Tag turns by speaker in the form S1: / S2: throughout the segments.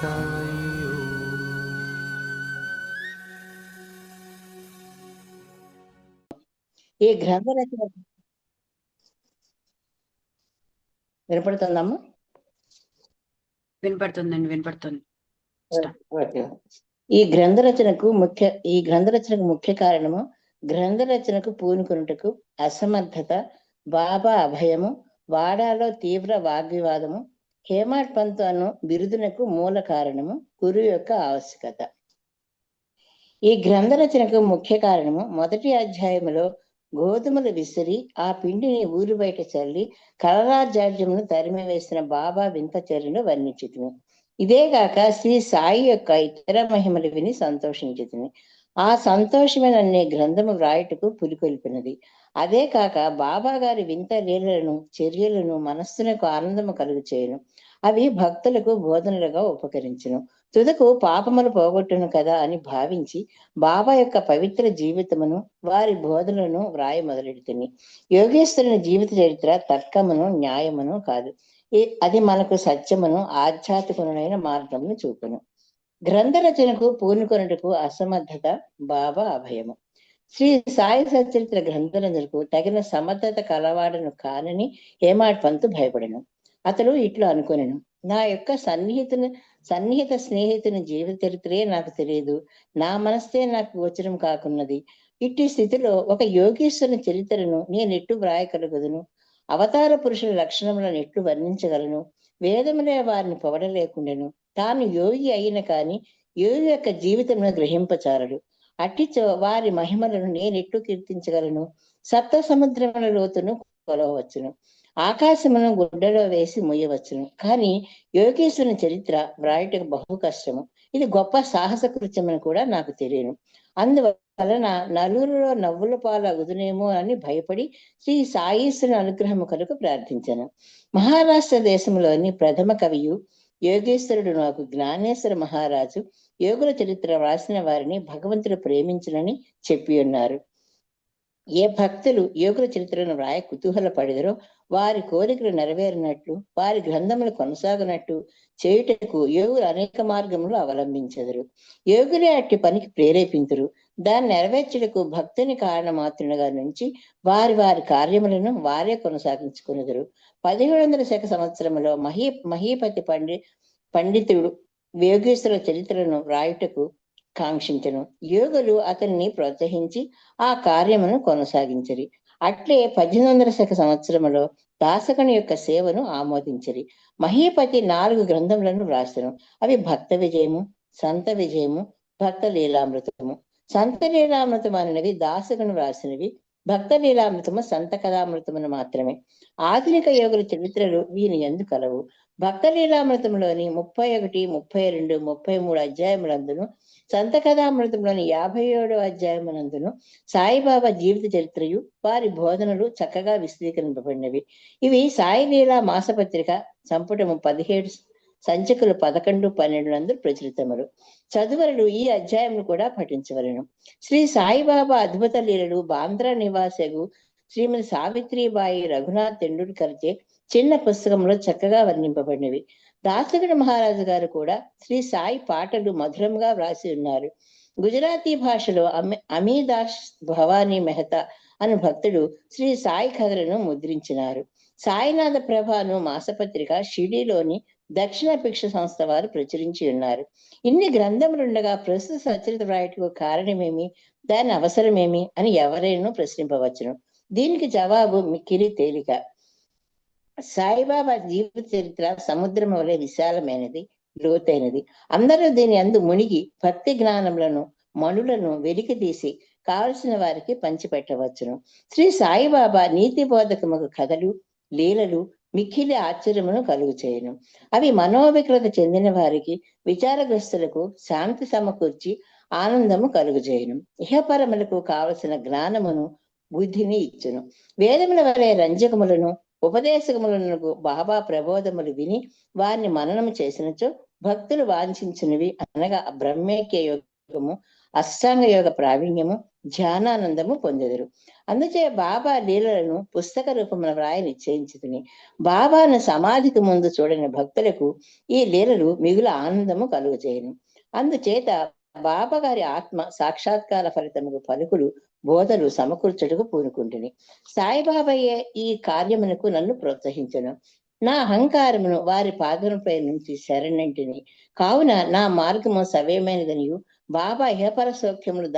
S1: సాయి
S2: ఈ గ్రంథ రచన వినపడుతుందమ్మా?
S3: వినపడుతుందండి, వినపడుతుంది.
S2: ఈ గ్రంథ రచనకు ముఖ్య కారణము గ్రంథ రచనకు పూనుకొనుటకు అసమర్థత, బాబా అభయము, వాడాలో తీవ్ర వాగ్వివాదము, హేమాడ్ పంత్ అను బిరుదునకు మూల కారణము గురువు యొక్క ఆవశ్యకత. ఈ గ్రంథ రచనకు ముఖ్య కారణము మొదటి అధ్యాయములో గోధుమలు విసిరి ఆ పిండిని ఊరు బయట చల్లి కలరాజాడ్యమును తరిమివేసిన బాబా వింత చర్యను వర్ణించుతుంది. ఇదేగాక శ్రీ సాయి యొక్క ఇతర మహిమలు విని సంతోషించుతుంది. ఆ సంతోషమేననే గ్రంథము వ్రాయుటకు పులికొల్పినది. అదే కాక బాబా గారి వింత లీలలను చర్యలను మనస్సునకు ఆనందము కలుగు చేయను. అవి భక్తులకు బోధనలుగా ఉపకరించును. తుదకు పాపములు పోగొట్టును కదా అని భావించి బాబా యొక్క పవిత్ర జీవితమును వారి బోధనలను వ్రాయ మొదలెడుతుంది. యోగేశ్వరుని జీవిత చరిత్ర తర్కమును న్యాయమును కాదు, అది మనకు సత్యమును ఆధ్యాత్మికమైన మార్గమును చూపును. గ్రంథ రచనకు పూనుకొనుటకు అసమర్థత, బాబా అభయము. శ్రీ సాయి సచరిత్ర గ్రంథ రచనకు తగిన సమర్థత కలవాడను కానని హేమాడ్ పంత్ భయపడను. అతడు ఇట్లు అనుకొనెను, నా యొక్క సన్నిహిత స్నేహితుని జీవిత చరిత్రే నాకు తెలియదు, నా మనస్తే నాకు గోచరం కాకున్నది. ఇట్టి స్థితిలో ఒక యోగీశ్వరుని చరిత్రను నేనెట్టు వ్రాయగలుగుదును? అవతార పురుషుల లక్షణములను ఎట్లు వర్ణించగలను? వేదములే వారిని పొగడలేకుండెను. తాను యోగి అయిన కాని యోగి యొక్క జీవితమును గ్రహింపచారడు. అట్టిచో వారి మహిమలను నేనెట్లు కీర్తించగలను? సప్త సముద్రముల లోతును కొలవవచ్చును, ఆకాశమును గుడ్డలో వేసి ముయ్యవచ్చును, కానీ యోగేశ్వరుని చరిత్ర వ్రాయటకు బహు కష్టము. ఇది గొప్ప సాహస కృత్యమని కూడా నాకు తెలియను. అందువలన నలుగురిలో నవ్వుల పాలగుదునేమో అని భయపడి శ్రీ సాయీశ్వరుని అనుగ్రహము కొరకు ప్రార్థించాను. మహారాష్ట్ర దేశంలోని ప్రథమ కవియు యోగేశ్వరుడు నాకు జ్ఞానేశ్వర మహారాజు యోగుల చరిత్ర వ్రాసిన వారిని భగవంతుడు ప్రేమించునని చెప్పి ఉన్నారు. ఏ భక్తులు యోగుల చరిత్రను వ్రాయ కుతూహల పడిదరో వారి కోరికలు నెరవేరినట్లు, వారి గ్రంథములు కొనసాగినట్టు చేయుటకు యోగులు అనేక మార్గములు అవలంబించెదరు. యోగులే అట్టి పనికి ప్రేరేపింతురు. దాన్ని నెరవేర్చుటకు భక్తుని కారణమాత్రునిగా నుంచి వారి వారి కార్యములను వారే కొనసాగించుకునేదరు. 1700 శక సంవత్సరములో మహీపతి పండితుడు యోగేశ్వర చరిత్రను వ్రాయుటకు కాంక్షించను. యోగులు అతన్ని ప్రోత్సహించి ఆ కార్యమును కొనసాగించరి. అట్లే 1800 శక సంవత్సరములో దాసకని యొక్క సేవను ఆమోదించరి. మహీపతి 4 గ్రంథములను వ్రాసను. అవి భక్త విజయము, సంత విజయము, భక్త లీలామృతము. సంత లీలామృతం అనేవి దాసకను వ్రాసినవి, భక్త లీలామృతము సంత కథామృతమును మాత్రమే. ఆధునిక యోగుల చరిత్రలు వీని యందు కలవు. భక్త లీలామృతంలోని 31, 32, 33 అధ్యాయములందును, సంత కథామృతంలోని 57వ అధ్యాయమునందును సాయిబాబా జీవిత చరిత్రయు వారి బోధనలు చక్కగా విశదీకరింపబడినవి. ఇవి సాయి లీలా మాసపత్రిక సంపుటము 17 సంచికలు 11, 12 నందు ప్రచురితములు. చదువరులు ఈ అధ్యాయమును కూడా పఠించవలను. శ్రీ సాయిబాబా అద్భుత లీలలు బాంద్రా నివాసగు శ్రీమతి సావిత్రిబాయి రఘునాథ్ తెండూల్కర్చే చిన్న పుస్తకంలో చక్కగా వర్ణింపబడినవి. దాసగడ మహారాజు గారు కూడా శ్రీ సాయి పాటలు మధురంగా వ్రాసి ఉన్నారు. గుజరాతీ భాషలో అమీదాస్ భవానీ మెహతా అను భక్తుడు శ్రీ సాయి కథలను ముద్రించినారు. సాయినాథ ప్రభాను మాసపత్రిక షిరిడీలోని దక్షిణ భిక్ష సంస్థ వారు ప్రచురించి ఉన్నారు. ఇన్ని గ్రంథములుండగా ప్రస్తుత సచరిత వ్రాయటకు కారణమేమి, దాని అవసరమేమి అని ఎవరైనా ప్రశ్నింపవచ్చును. దీనికి జవాబు మిక్కిలి తేలిక. సాయిబాబా జీవిత చరిత్ర సముద్రం వలె విశాలమైనది, లోతైనది. అందరూ దీని అందు మునిగి భక్తి జ్ఞానములను మణులను వెలికి తీసి కావలసిన వారికి పంచిపెట్టవచ్చును. శ్రీ సాయిబాబా నీతి బోధకముకు కథలు, లీలలు మిక్కిలి ఆశ్చర్యమును కలుగు చేయను. అవి మనోవికృత చెందిన వారికి, విచారగ్రస్తులకు శాంతి సమకూర్చి ఆనందము కలుగు చేయను. ఇహపరములకు కావలసిన జ్ఞానమును బుద్ధిని ఇచ్చును. వేదముల వలె రంజకములను ఉపదేశములకు బాబా ప్రబోధములు విని వారిని మననము చేసినచో భక్తులు వాంఛించినవి అనగా బ్రహ్మైక్య యోగము, అష్టాంగ యోగ ప్రావీణ్యము, ధ్యానానందము పొందెదరు. అందుచే బాబా లీలలను పుస్తక రూపమున వ్రాయ నిశ్చయించుకుని బాబాను సమాధికి ముందు చూడని భక్తులకు ఈ లీలలు మిగుల ఆనందము కలుగజేయను. అందుచేత బాబా గారి ఆత్మ సాక్షాత్కార ఫలితముకు పలుకులు బోధలు సమకూర్చుటకు పూనుకుంటుని సాయిబాబాయే ఈ కార్యమునకు నన్ను ప్రోత్సహించను. నా అహంకారమును వారి పాదములపై నుంచి శరణంటిని కావున నా మార్గము సవ్యమైనదనియు బాబా ఇహపర సౌఖ్యములు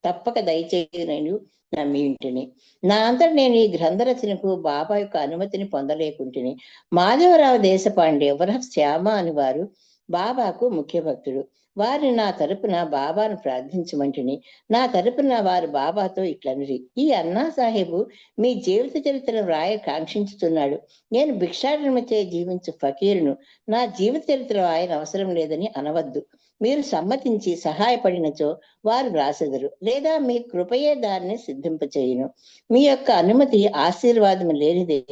S2: తప్పక దయచేయనని నమ్మి ఉంటిని. నా అంతట నేను ఈ గ్రంథ రచనకు బాబా యొక్క అనుమతిని పొందలేకుంటుని. మాధవరావు దేశపాండే వరహ శ్యామ అని వారు బాబాకు ముఖ్య భక్తుడు. వారిని నా తరపున బాబాను ప్రార్థించమంటిని. నా తరపున వారు బాబాతో ఇట్లనిరి, ఈ అన్నా సాహెబు మీ జీవిత చరిత్రను వ్రాయ కాంక్షించుతున్నాడు. నేను భిక్షాటనమచే జీవించు ఫకీరును. నా జీవిత చరిత్ర ఆయన అవసరం లేదని అనవద్దు. మీరు సమ్మతించి సహాయపడినచో వారు వ్రాసెదరు, లేదా మీ కృపయే దాన్ని సిద్ధింపచేయును. మీ యొక్క అనుమతి ఆశీర్వాదము లేనిదే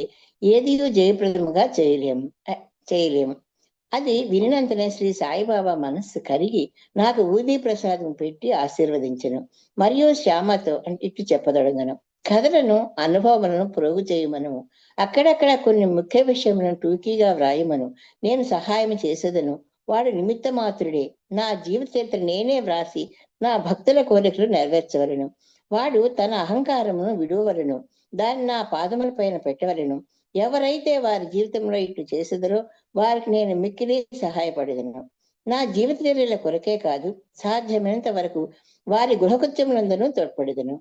S2: ఏదియో జయప్రదముగా చేయలేము. అది వినినంతనే శ్రీ సాయిబాబా మనస్సు కరిగి నాకు ఊదీ ప్రసాదం పెట్టి ఆశీర్వదించను. మరియు శ్యామతో అంటే ఇట్లు చెప్పదొడగను, కథలను అనుభవములను ప్రోగు చేయమను. అక్కడక్కడ కొన్ని ముఖ్య విషయములను టూకీగా వ్రాయమను. నేను సహాయం చేసేదను. వాడు నిమిత్త మాత్రుడే. నా జీవిత చరిత్ర నేనే వ్రాసి నా భక్తుల కోరికలు నెరవేర్చవలను. వాడు తన అహంకారమును విడువవలను. దాన్ని నా పాదముల పైన పెట్టవలను. ఎవరైతే వారి జీవితంలో ఇట్లు చేసేదరో వారికి నేను మిక్కిలి సహాయపడేదను. నా జీవిత చర్యల కొరకే కాదు, సాధ్యమైనంత వరకు వారి గృహకృత్యములందరూ తోడ్పడేదను.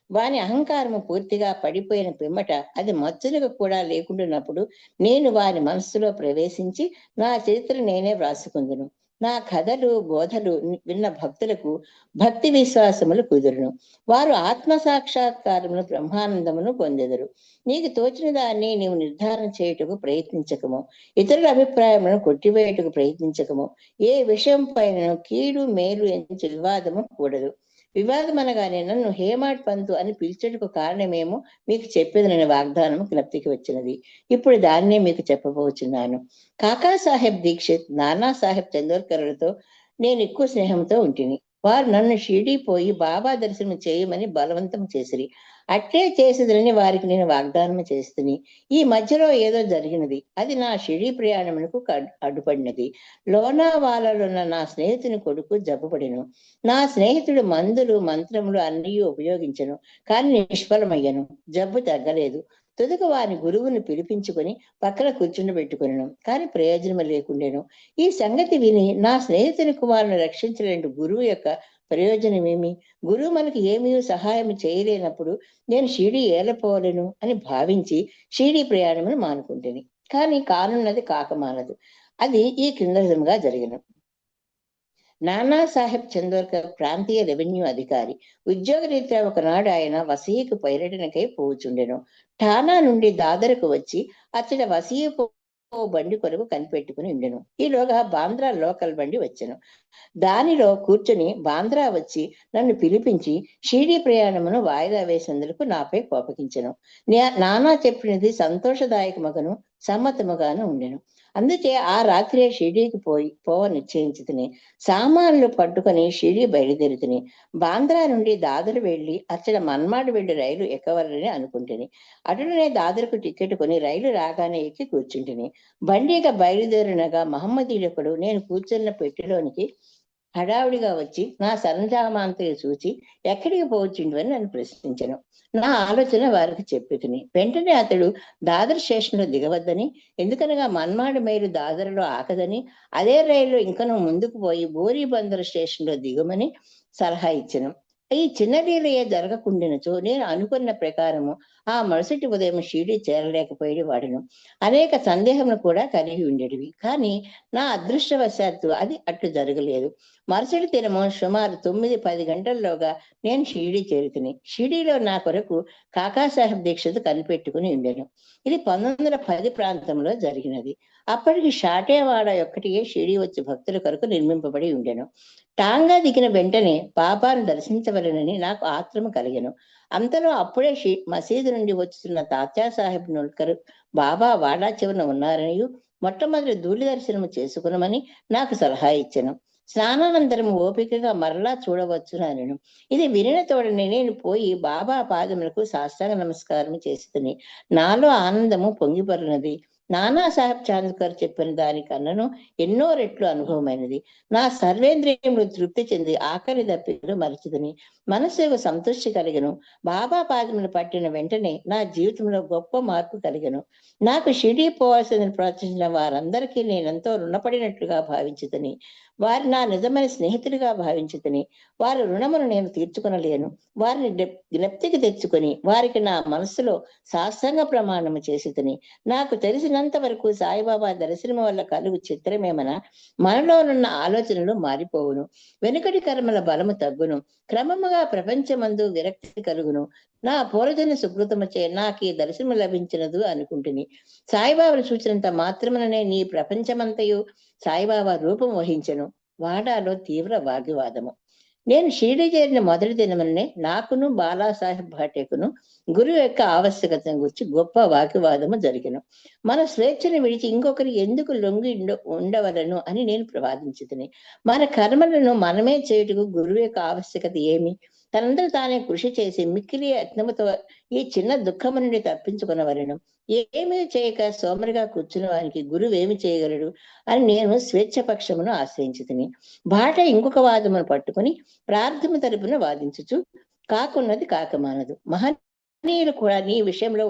S2: వాని అహంకారము పూర్తిగా పడిపోయిన పిమ్మట అది మచ్చులకు కూడా లేకుండానప్పుడు నేను వారి మనస్సులో ప్రవేశించి నా చరిత్ర నేనే వ్రాసుకుందును. నా కథలు బోధలు విన్న భక్తులకు భక్తి విశ్వాసములు కుదురును. వారు ఆత్మ సాక్షాత్కారమును బ్రహ్మానందమును పొందెదరు. నీకు తోచిన దాన్ని నీవు నిర్ధారణ చేయుటకు ప్రయత్నించకము. ఇతరుల అభిప్రాయములను కొట్టివేయుటకు ప్రయత్నించకము. ఏ విషయం పైన కీడు మేలు ఎంచి వివాదము కూడదు. వివాదం అనగానే నన్ను హేమాడ్ పంతు అని పిలిచేటకు కారణమేమో మీకు చెప్పేదనని వాగ్దానం జ్ఞప్తికి వచ్చినది. ఇప్పుడు దాన్నే మీకు చెప్పబోచున్నాను. కాకా సాహెబ్ దీక్షిత్, నానా సాహెబ్ చందోర్కర్లతో నేను ఎక్కువ స్నేహంతో ఉంటిని. వారు నన్ను షిరిడీ పోయి బాబా దర్శనం చేయమని బలవంతం చేసిరి. అట్లే చేసేదని వారికి నేను వాగ్దానం చేస్తుని. ఈ మధ్యలో ఏదో జరిగినది. అది నా షిరిడీ ప్రయాణమునకు అడ్డుపడినది. లోనావాలాలున్న నా స్నేహితుని కొడుకు జబ్బుపడిను. నా స్నేహితుడు మందులు మంత్రములు అన్నీ ఉపయోగించను, కానీ నిష్ఫలమయ్యను. జబ్బు తగ్గలేదు. తుదకు వారి గురువుని పిలిపించుకొని పక్కన కూర్చుండబెట్టుకున్నాను, కానీ ప్రయోజనం లేకుండాను. ఈ సంగతి విని నా స్నేహితుని కుమారుని రక్షించలేని గురువు యొక్క ప్రయోజనమేమి? గురువు మనకి ఏమీ సహాయం చేయలేనప్పుడు నేను షిరిడీ ఏలపోలేను అని భావించి షిరిడీ ప్రయాణమును మానుకుంటేని. కానీ కానున్నది కాకమానదు. అది ఈ క్రింద విధంగా జరిగిన. నానా సాహెబ్ చందోర్కర్ ప్రాంతీయ రెవెన్యూ అధికారి. ఉద్యోగరీత్యా ఒకనాడు ఆయన వసీకు పర్యటనకై పోవుచుండెను. ఠానా నుండి దాదరకు వచ్చి అతడి వసీపు బండి కొరకు కనిపెట్టుకుని ఉండెను. ఈలోగా బాంద్రా లోకల్ బండి వచ్చెను. దానిలో కూర్చొని బాంద్రా వచ్చి నన్ను పిలిపించి షిరిడీ ప్రయాణమును వాయిదా వేసేందుకు నాపై కోపగించెను. నానా చెప్పినది సంతోషదాయకముగాను సమ్మతముగాను ఉండెను. అందుచే ఆ రాత్రే షిరిడీకి పోవ నిశ్చయించుకుని సామాన్లు పట్టుకొని షిరిడీ బయలుదేరుతుని. బాంద్రా నుండి దాదరు వెళ్లి అచ్చట మన్మాడు వెళ్లి రైలు ఎక్కవాలని అనుకుంటుని. అటునే దాదరుకు టికెట్ కొని రైలు రాగానే ఎక్కి కూర్చుంటుని. బండిగా బయలుదేరినగా మహమ్మదీయుడొకడు నేను కూర్చున్న పెట్టెలోనికి హడావుడిగా వచ్చి నా సరంజామాంతలు చూచి ఎక్కడికి పోవచ్చిండు అని నన్ను ప్రశ్నించను. నా ఆలోచన వారికి చెప్పుతుని. వెంటనే అతడు దాదర్ స్టేషన్ లో దిగవద్దని, ఎందుకనగా మన్మాడు మైలు దాదరులో ఆకదని, అదే రైల్లో ఇంకనూ ముందుకు పోయి బోరీ బందరు స్టేషన్ లో దిగమని సలహా ఇచ్చను. ఈ చిన్న లీలయే జరగకుండినచో నేను అనుకున్న ప్రకారము ఆ మరుసటి ఉదయం షిరిడీ చేరలేకపోయేది వాడును. అనేక సందేహములు కూడా కలిగి ఉండేటివి. కానీ నా అదృష్టవశాత్తు అది అట్లు జరగలేదు. మరుసటి దినము సుమారు 9-10 గంటల్లోగా నేను షిరిడీ చేరుకుని. షిరిడీలో నా కొరకు కాకాసాహెబ్ దీక్షిత్ కనిపెట్టుకుని ఉండెను. ఇది 1910 ప్రాంతంలో జరిగినది. అప్పటికి షాటేవాడ ఒక్కటియే షిరిడీ వచ్చి భక్తుల కొరకు నిర్మింపబడి ఉండెను. టాంగా దిగిన వెంటనే బాబాను దర్శించవలనని నాకు ఆత్రము కలిగెను. అంతలో అప్పుడే మసీదు నుండి వచ్చుతున్న తాత్యా సాహెబ్ నోల్కర్ బాబా వాడా చివరన ఉన్నారని మొట్టమొదటి ధూళి దర్శనము చేసుకునమని నాకు సలహా ఇచ్చెను. స్నానానంతరం ఓపికగా మరలా చూడవచ్చును అనెను. ఇది వినిన తోడనే నేను పోయి బాబా పాదములకు సాష్టాంగ నమస్కారం చేసితిని. నాలో ఆనందము పొంగిపొర్లినది. నానాసాహెబ్ చాంద్కర్ చెప్పిన దానికన్నను ఎన్నో రెట్లు అనుభవమైనది. నా సర్వేంద్రియములు తృప్తి చెంది ఆకలి దప్పికలు మరచితిని. మనస్సుకు సంతృష్టి కలిగెను. బాబా పాదములు పట్టిన వెంటనే నా జీవితంలో గొప్ప మార్పు కలిగెను. నాకు షిరిడీ పోవాల్సిందని ప్రోత్సహించిన వారందరికీ నేనెంతో రుణపడినట్లుగా భావించితిని. వారు నా నిజమైన స్నేహితుడిగా భావించితిని. వారి రుణమును నేను తీర్చుకొనలేను. వారిని జ్ఞప్తికి తెచ్చుకొని వారికి నా మనస్సులో సాష్టాంగ ప్రమాణము చేసితిని. నాకు తెలిసినంత వరకు సాయిబాబా దర్శనం వల్ల కలుగు చిత్రమేమన మనలోనున్న ఆలోచనలు మారిపోవును. వెనుకటి కర్మల బలము తగ్గును. క్రమముగా ప్రపంచమందు విరక్తి కలుగును. నా పూర్వజన్మ సుకృతముచే నాకు ఈ దర్శనము లభించినదు అనుకుంటుని. సాయిబాబాను చూచినంత మాత్రముననే నీ ప్రపంచమంతయు సాయిబాబా రూపం వహించెను. వాడాలో తీవ్ర వాగ్వివాదము. నేను షిరిడి చేరిన మొదటి దినమునే నాకును బాలాసాహెబ్ భాటేకును గురువు యొక్క ఆవశ్యకతను గురించి గొప్ప వాగ్వివాదము జరిగెను. మన స్వేచ్ఛను విడిచి ఇంకొకరి ఎందుకు లొంగి ఉండవలను అని నేను ప్రవాదించితిని. మన కర్మలను మనమే చేయుటకు గురువు యొక్క ఆవశ్యకత ఏమి? తనందరూ తానే కృషి చేసి మిక్కిలి యత్నముతో ఈ చిన్న దుఃఖము నుండి తప్పించుకునవలెను. ఏమీ చేయక సోమరిగా కూర్చున్న వానికి గురువు ఏమి చేయగలడు అని నేను స్వేచ్ఛపక్షమును ఆశ్రయించితిని. భాట ఇంకొక వాదమును పట్టుకుని ప్రార్థన తరపున వాదించుచు కాకున్నది కాకమానదు. మహనీయులు కూడా నీ విషయంలో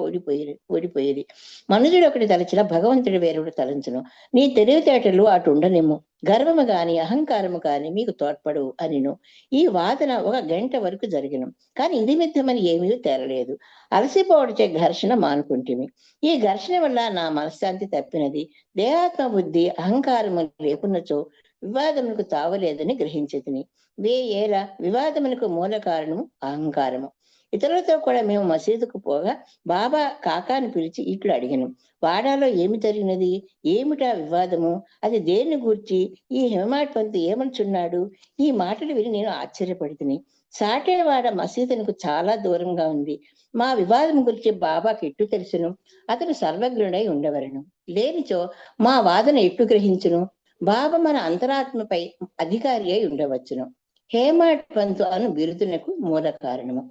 S2: ఓడిపోయేది. మనుజుడు ఒకటి తలచిన భగవంతుడి వేరుడు తలంచును. నీ తెలివితేటలు అటు ఉండనేమో. గర్వము గాని అహంకారము కాని మీకు తోడ్పడవు అనిను. ఈ వాదన 1 గంట వరకు జరిగిన. కానీ ఇది మిద్దమని ఏమీ తేలలేదు. అలసిపోవడిచే ఘర్షణ మానుకుంటిమి. ఈ ఘర్షణ వల్ల నా మనశ్శాంతి తప్పినది. దేహాత్మ బుద్ధి అహంకారము లేకున్నచో వివాదములకు తావలేదని గ్రహించితిని. వేయేల వివాదములకు మూల కారణము అహంకారము. ఇతరులతో కూడా మేము మసీదుకు పోగా బాబా కాకాని పిలిచి ఇట్లు అడిగాను. వాడాలో ఏమి జరిగినది? ఏమిటా వివాదము? అది దేన్ని గూర్చి? ఈ హిమమాట్ పంతు ఏమనుచున్నాడు? ఈ మాటలు విని నేను ఆశ్చర్యపడితిని. సాటేవాడ మసీదునకు చాలా దూరంగా ఉంది. మా వివాదం గురించి బాబాకి ఎట్టు తెలుసును? అతను సర్వజ్ఞుడై ఉండవలను. లేనిచో మా వాదన ఎట్టు గ్రహించును? బాబా మన అంతరాత్మపై అధికారి అయి ఉండవచ్చును. హేమాడ్ పంతు అను బిరుదునకు మూల కారణము.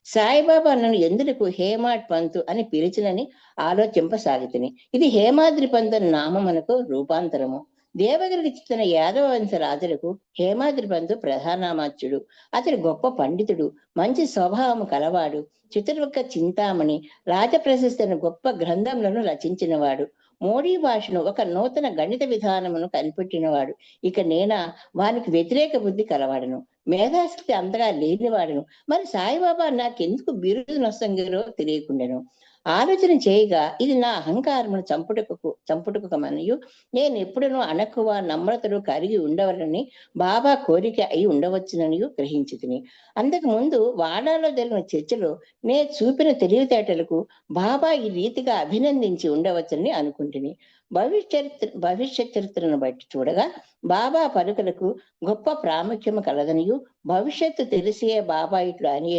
S2: సాయిబాబా నన్ను ఎందుకు హేమాడ్ పంతు అని పిలిచినని ఆలోచింపసాగితిని. ఇది హేమాద్రి పంతు నామమునకు రూపాంతరము. దేవగిరికి చెందిన యాదవ వంశ రాజులకు హేమాద్రి పంతు ప్రధానామాత్యుడు. అతడు గొప్ప పండితుడు, మంచి స్వభావము కలవాడు, చతుర్ముఖ చింతామణి, రాజప్రశస్తిని గొప్ప గ్రంథములను రచించినవాడు. మోడీ భాషను ఒక నూతన గణిత విధానమును కనిపెట్టినవాడు. ఇక నేనా వానికి వ్యతిరేక బుద్ధి కలవాడను, మేధాశక్తి అంతగా లేనివాడను. మరి సాయిబాబా నాకెందుకు బిరుదు నొసంగిరో తెలియకుండాను. ఆలోచన చేయగా ఇది నా అహంకారమును చంపుటకు మరియు నేను ఎప్పుడూ అణకువ నమ్రతలు కలిగి ఉండవలని బాబా కోరిక అయి ఉండవచ్చునని గ్రహించితిని. అంతకు ముందు వాడాలో జరిగిన చర్చలో నే చూపిన తెలివితేటలకు బాబా ఈ రీతిగా అభినందించి ఉండవచ్చని అనుకుంటుని. భవిష్యత్ చరిత్రను బట్టి చూడగా బాబా పలుకులకు గొప్ప ప్రాముఖ్యము కలదనియు భవిష్యత్తు తెలిసే బాబా ఇట్లు అని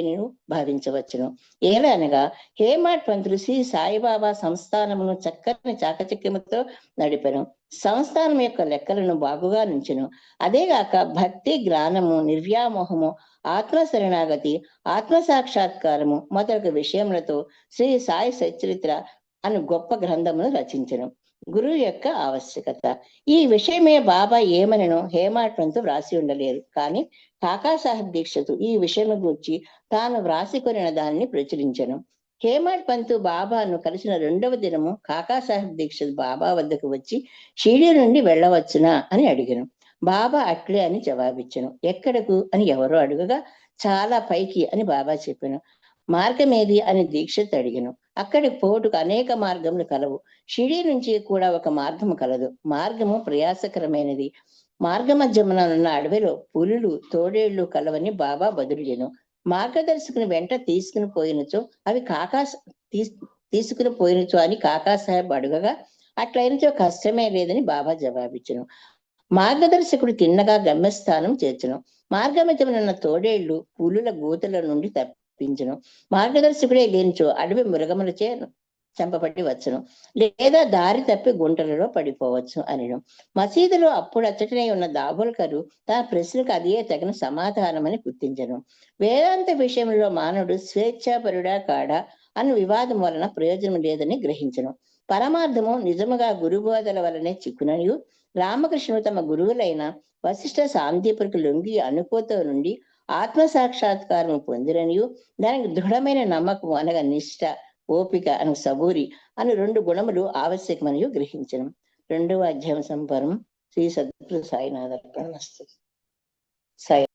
S2: భావించవచ్చును. ఎలా అనగా హేమాడ్ పంతులు శ్రీ సాయిబాబా సంస్థానమును చక్కని చాకచక్యముతో నడిపెను. సంస్థానం యొక్క లెక్కలను బాగుగా నుంచెను. అదేగాక భక్తి, జ్ఞానము, నిర్వ్యామోహము, ఆత్మ శరణాగతి, ఆత్మ సాక్షాత్కారము మొదలగు విషయములతో శ్రీ సాయి సచరిత్ర అను గొప్ప గ్రంథమును రచించెను. గురువు యొక్క ఆవశ్యకత. ఈ విషయమే బాబా ఏమనను హేమాడ్ పంతు వ్రాసి ఉండలేరు. కానీ కాకాసాహెబ్ దీక్షితు ఈ విషయం గురించి తాను వ్రాసికొనిన దానిని ప్రచురించెను. హేమాడ్ పంతు బాబాను కలిసిన 2వ దినము కాకాసాహెబ్ దీక్షిత్ బాబా వద్దకు వచ్చి షిరిడీ నుండి వెళ్ళవచ్చునా అని అడిగాను. బాబా అట్లే అని జవాబిచ్చెను. ఎక్కడకు అని ఎవరో అడుగగా చాలా పైకి అని బాబా చెప్పాను. మార్గమేది అని దీక్షిత్ అడిగాను. అక్కడికి పోటుకు అనేక మార్గములు కలవు. షిరిడీ నుంచి కూడా ఒక మార్గము కలదు. మార్గము ప్రయాసకరమైనది. మార్గ మధ్యమున ఉన్న అడవిలో పులులు, తోడేళ్లు కలవని బాబా బదులును. మార్గదర్శకుని వెంట తీసుకుని పోయినచో అవి తీసుకుని పోయినచో అని కాకాసాహెబ్ అడుగగా అట్లయినచో కష్టమే లేదని బాబా జవాబిచ్చును. మార్గదర్శకుడు తిన్నగా గమ్యస్థానం చేర్చును. మార్గ మధ్యమునున్న తోడేళ్లు పులుల గోతుల నుండి తప్పించును. మార్గదర్శకుడే లేనిచో అడవి మృగములచే చంపబట్టి వచ్చును, లేదా దారి తప్పి గుంటలలో పడిపోవచ్చు అనడం. మసీదులో అప్పుడు అచ్చటనే ఉన్న దాభోల్కరు తన ప్రశ్నకు అదే తగిన సమాధానమని గుర్తించను. వేదాంత విషయంలో మానవుడు స్వేచ్ఛాపరుడా కాడా అన్న వివాదం వలన ప్రయోజనం లేదని గ్రహించను. పరమార్థము నిజముగా గురుబోధల వలనే చిక్కుననియు, రామకృష్ణుడు తమ గురువులైన వశిష్ఠ సాందీపులకు లొంగి అనుకోతో నుండి ఆత్మ సాక్షాత్కారం పొందిరనియు, దానికి దృఢమైన నమ్మకం అనగా నిష్ఠ, ఓపిక అను సబూరి అని 2 గుణములు ఆవశ్యకమని గ్రహించను. 2వ అధ్యాయం సంపూర్ణం. శ్రీ సద్గురు సాయినాథ సాయి.